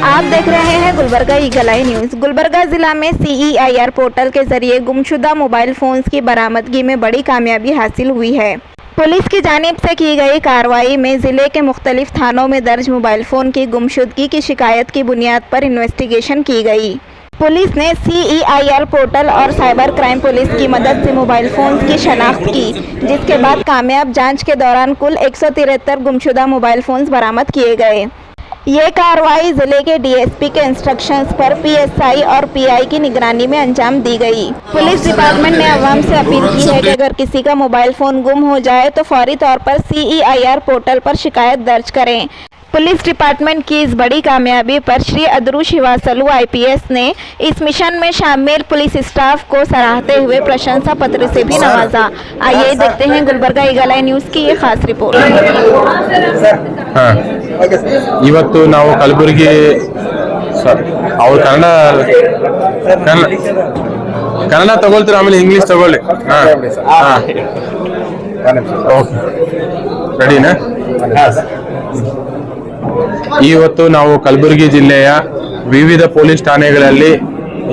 आप देख रहे हैं Gulbarga eagle I news. Gulbarga जिला में CEIR पोर्टल के जरिए गुमशुदा मोबाइल फोन्स की बरामदगी में बड़ी कामयाबी हासिल हुई है। पुलिस की जानिब से की गई कार्रवाई में जिले के मुख्तलिफ थानों में दर्ज मोबाइल फ़ोन की गुमशुदगी की शिकायत की बुनियाद पर इन्वेस्टिगेशन की गई। पुलिस ने CEIR पोर्टल और साइबर क्राइम पुलिस की मदद से मोबाइल फ़ोन्स की शनाख्त की, जिसके बाद कामयाब जांच के दौरान कुल 173 गुमशुदा मोबाइल फ़ोन्स बरामद किए गए। ये कार्रवाई जिले के DSP के इंस्ट्रक्शंस पर PSI और PI की निगरानी में अंजाम दी गई। पुलिस डिपार्टमेंट ने अवाम से अपील की है कि अगर किसी का मोबाइल फ़ोन गुम हो जाए तो फौरी तौर पर CEIR पोर्टल पर शिकायत दर्ज करें। पुलिस डिपार्टमेंट की इस बड़ी कामयाबी पर श्री अद्रू शिवासलू IPS ने इस मिशन में शामिल पुलिस स्टाफ को सराहते हुए प्रशंसा पत्र से भी नवाजा। आइए देखते हैं गुलबर्गा ईगल आई न्यूज़ की ये खास रिपोर्ट। ಇವತ್ತು ನಾವು ಕಲಬುರಗಿ ಅವ್ರು ಕನ್ನಡ ತಗೊಳ್ತೀರ, ಆಮೇಲೆ ಇಂಗ್ಲಿಷ್ ತಗೊಳ್ಳಿ. ಓಕೆ, ರೆಡಿನಾ? ಇವತ್ತು ನಾವು ಕಲಬುರಗಿ ಜಿಲ್ಲೆಯ ವಿವಿಧ ಪೊಲೀಸ್ ಠಾಣೆಗಳಲ್ಲಿ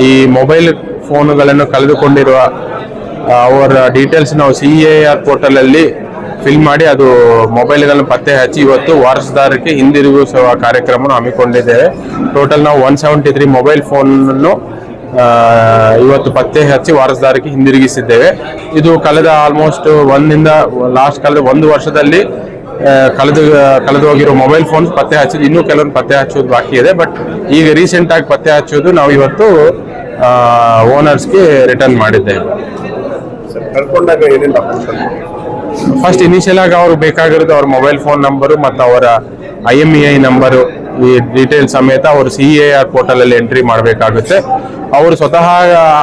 ಈ ಮೊಬೈಲ್ ಫೋನುಗಳನ್ನು ಕಳೆದುಕೊಂಡಿರುವ ಅವರ ಡೀಟೇಲ್ಸ್ ನಾವು CEIR ಪೋರ್ಟಲ್ ಅಲ್ಲಿ ಫಿಲ್ ಮಾಡಿ ಅದು ಮೊಬೈಲ್ಗಳನ್ನು ಪತ್ತೆ ಹಚ್ಚಿ ಇವತ್ತು ವಾರಸುದಾರಕ್ಕೆ ಹಿಂದಿರುಗಿಸುವ ಕಾರ್ಯಕ್ರಮವನ್ನು ಹಮ್ಮಿಕೊಂಡಿದ್ದೇವೆ. ಟೋಟಲ್ ನಾವು 173 ಮೊಬೈಲ್ ಫೋನ್ ಅನ್ನು ಇವತ್ತು ಪತ್ತೆ ಹಚ್ಚಿ ವಾರಸುದಾರಕ್ಕೆ ಹಿಂದಿರುಗಿಸಿದ್ದೇವೆ. ಇದು ಕಳೆದ ಆಲ್ಮೋಸ್ಟ್ ಕಳೆದ ಒಂದು ವರ್ಷದಲ್ಲಿ ಕಳೆದು ಹೋಗಿರೋ ಮೊಬೈಲ್ ಫೋನ್ ಪತ್ತೆ ಹಚ್ಚಿದ್ದು, ಇನ್ನೂ ಕೆಲವೊಂದು ಪತ್ತೆ ಹಚ್ಚೋದು ಬಾಕಿ ಇದೆ. ಬಟ್ ಈಗ ರೀಸೆಂಟ್ ಆಗಿ ಪತ್ತೆ ಹಚ್ಚೋದು ನಾವು ಇವತ್ತು ಓನರ್ಸ್ಗೆ ರಿಟರ್ನ್ ಮಾಡಿದ್ದೇವೆ. ಫಸ್ಟ್ ಇನಿಷಿಯಲ್ ಆಗಿ ಅವ್ರು ಬೇಕಾಗಿರೋದು ಅವ್ರ ಮೊಬೈಲ್ ಫೋನ್ ನಂಬರು ಮತ್ತು ಅವರ IMEI ನಂಬರು, ಈ ಡೀಟೇಲ್ ಸಮೇತ ಅವರು CEIR ಪೋರ್ಟಲ್ ಅಲ್ಲಿ ಎಂಟ್ರಿ ಮಾಡಬೇಕಾಗುತ್ತೆ. ಅವರು ಸ್ವತಃ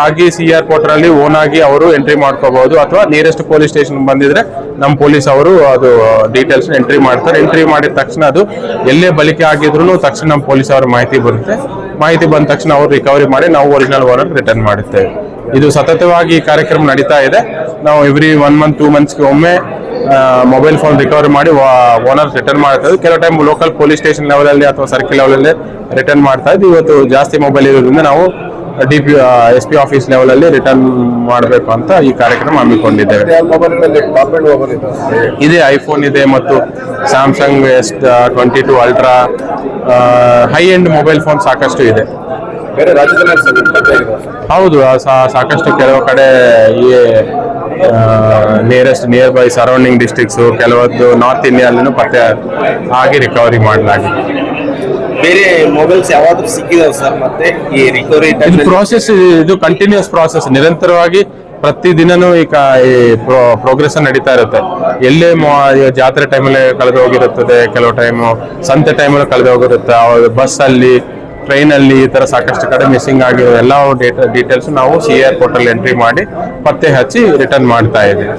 ಆಗಿ CEIR ಪೋರ್ಟಲ್ ಅಲ್ಲಿ ಓನ್ ಆಗಿ ಅವರು ಎಂಟ್ರಿ ಮಾಡ್ಕೋಬಹುದು, ಅಥವಾ ನಿಯರೆಸ್ಟ್ ಪೊಲೀಸ್ ಸ್ಟೇಷನ್ ಬಂದಿದ್ರೆ ನಮ್ಮ ಪೊಲೀಸ್ ಅವರು ಅದು ಡೀಟೇಲ್ಸ್ ಎಂಟ್ರಿ ಮಾಡ್ತಾರೆ. ಎಂಟ್ರಿ ಮಾಡಿದ ತಕ್ಷಣ ಅದು ಎಲ್ಲೇ ಬಳಿಕೆ ಆಗಿದ್ರು ತಕ್ಷಣ ನಮ್ಮ ಪೊಲೀಸ್ ಅವರ ಮಾಹಿತಿ ಬರುತ್ತೆ. ಮಾಹಿತಿ ಬಂದ ತಕ್ಷಣ ಅವರು ರಿಕವರಿ ಮಾಡಿ ನಾವು ಒರಿಜಿನಲ್ ಓನರ್ ರಿಟರ್ನ್ ಮಾಡುತ್ತೇವೆ. ಇದು ಸತತವಾಗಿ ಈ ಕಾರ್ಯಕ್ರಮ ನಡೀತಾ ಇದೆ. ನಾವು ಎವ್ರಿ 1 ಮಂತ್ 2 ಮಂತ್ಸ್ಗೆ ಒಮ್ಮೆ ಮೊಬೈಲ್ ಫೋನ್ ರಿಕವರಿ ಮಾಡಿ ಓನರ್ ರಿಟರ್ನ್ ಮಾಡ್ತಾ ಇದ್ದೀವಿ. ಕೆಲವು ಟೈಮ್ ಲೋಕಲ್ ಪೊಲೀಸ್ ಸ್ಟೇಷನ್ ಲೆವೆಲಲ್ಲಿ ಅಥವಾ ಸರ್ಕಲ್ ಲೆವೆಲಲ್ಲಿ ರಿಟರ್ನ್ ಮಾಡ್ತಾ ಇದ್ದೀವಿ. ಇವತ್ತು ಜಾಸ್ತಿ ಮೊಬೈಲ್ ಇರೋದ್ರಿಂದ ನಾವು SP ಆಫೀಸ್ ಲೆವೆಲ್ ಅಲ್ಲಿ ರಿಟರ್ನ್ ಮಾಡಬೇಕು ಅಂತ ಈ ಕಾರ್ಯಕ್ರಮ ಹಮ್ಮಿಕೊಂಡಿದ್ದೇವೆ. ಇದೆ ಐಫೋನ್ ಇದೆ ಮತ್ತು Samsung S22 ultra high end mobile phone ಸಾಕಷ್ಟು ಇದೆ. ಹೌದು, ಸಾಕಷ್ಟು ಕೆಲವು ಕಡೆ ಈ ನಿಯರ್ ಬೈ ಸರೌಂಡಿಂಗ್ ಡಿಸ್ಟ್ರಿಕ್ಟ್ಸ್, ಕೆಲವೊಂದು ನಾರ್ತ್ ಇಂಡಿಯಾದಲ್ಲೂ ಪತ್ತೆ ಆಗಿ ರಿಕವರಿ ಮಾಡಲಾಗಿದೆ. ಬೇರೆ ಮೊಬೈಲ್ಸ್ ಯಾವಾದ್ರೂ ಸಿಕ್ಕಿದಾವೆ ಸರ್? ಮತ್ತೆ ಈ ರಿಕವರಿ ಪ್ರೋಸೆಸ್ ಇದು ಕಂಟಿನ್ಯೂಸ್ ಪ್ರೋಸೆಸ್, ನಿರಂತರವಾಗಿ ಪ್ರತಿದಿನನೂ ಈ ಪ್ರೋಗ್ರೆಸ್ ನಡೀತಾ ಇರುತ್ತೆ. ಎಲ್ಲೇ ಜಾತ್ರೆ ಟೈಮಲ್ಲಿ ಕಳೆದು ಹೋಗಿರುತ್ತದೆ, ಕೆಲವು ಟೈಮ್ ಸಂತೆ ಟೈಮಲ್ಲಿ ಕಳೆದು ಹೋಗಿರುತ್ತೆ. ಬಸ್ ಅಲ್ಲಿ, ಟ್ರೈನ್ ಅಲ್ಲಿ ಈ ತರ ಸಾಕಷ್ಟು ಕಡೆ ಮಿಸ್ಸಿಂಗ್ ಆಗಿರೋ ಎಲ್ಲ ಡೀಟೇಲ್ಸ್ ನಾವು CEIR ಪೋರ್ಟಲ್ ಎಂಟ್ರಿ ಮಾಡಿ ಪತ್ತೆ ಹಚ್ಚಿ ರಿಟರ್ನ್ ಮಾಡ್ತಾ ಇದ್ದೀವಿ.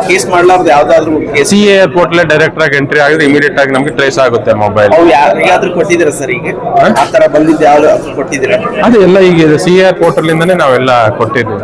ಕೇಸ್ ಮಾಡಲಾರ್ದು ಯಾವ್ದಾದ್ರು CEIR ಪೋರ್ಟಲ್ ಡೈರೆಕ್ಟ್ ಆಗಿ ಎಂಟ್ರಿ ಆಗಿದ್ರೆ ಇಮಿಡಿಯೇಟ್ ಆಗಿ ನಮ್ಗೆ ಟ್ರೇಸ್ ಆಗುತ್ತೆ ಮೊಬೈಲ್. ಯಾರಿಗಾದ್ರೂ ಕೊಟ್ಟಿದ್ದೀರಾ ಸರ್? ಈಗ ಆ ತರ ಬಂದಿದ್ದು ಯಾವ್ದಾದ್ರು ಕೊಟ್ಟಿದ್ದೀರಾ? ಅದು ಎಲ್ಲ ಈಗ CEIR ಪೋರ್ಟಲ್ ಇಂದಾನೆ ನಾವೆಲ್ಲ ಕೊಟ್ಟಿದ್ದೀವಿ.